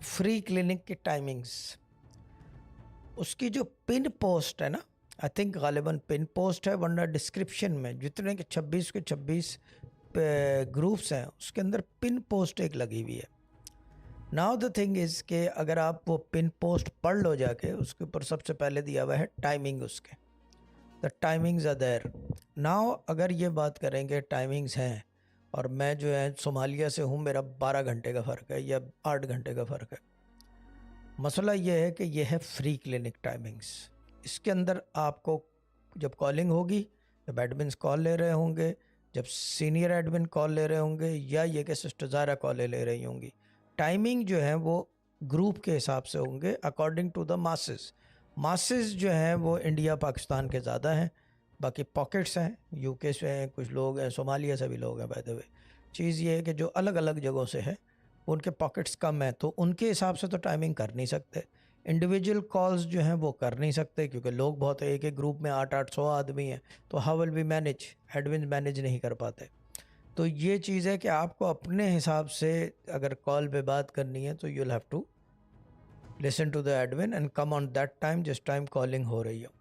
Free clinic की timings, उसकी जो पिन पोस्ट है ना, आई थिंक गालिबन पिन पोस्ट है, वरना डिस्क्रिप्शन में जितने के 26 ग्रुप्स हैं उसके अंदर पिन पोस्ट एक लगी हुई है। नाउ द थिंग इज़ कि अगर आप वो पिन पोस्ट पढ़ लो जाके, उसके ऊपर सबसे पहले दिया हुआ है टाइमिंग, उसके the timings are there. Now अगर ये बात करेंगे टाइमिंग्स हैं, और मैं जो है सोमालिया से हूँ, मेरा 12 घंटे का फ़र्क है या 8 घंटे का फ़र्क है। मसला ये है कि ये है फ्री क्लिनिक टाइमिंग्स। इसके अंदर आपको जब कॉलिंग होगी, जब एडमिन्स कॉल ले रहे होंगे, जब सीनियर एडमिन कॉल ले रहे होंगे, या ये कि सिस्टर ज़ारा कॉल ले रही होंगी, टाइमिंग जो है वो ग्रुप के हिसाब से होंगे अकॉर्डिंग टू द मासेस जो हैं वो इंडिया पाकिस्तान के ज़्यादा हैं, बाकी पॉकेट्स हैं, यूके से हैं, कुछ लोग हैं, सोमालिया से भी लोग हैं। बाय द वे चीज़ ये है कि जो अलग अलग जगहों से हैं उनके पॉकेट्स कम हैं, तो उनके हिसाब से तो टाइमिंग कर नहीं सकते। इंडिविजुअल कॉल्स जो हैं वो कर नहीं सकते क्योंकि लोग बहुत है, एक एक ग्रुप में 800 आदमी हैं, तो how will be manage, admin manage नहीं कर पाते। तो ये चीज़ है कि आपको अपने हिसाब से अगर कॉल पे बात करनी है तो you will have to listen to the admin and come on that time जिस टाइम कॉलिंग हो रही हो।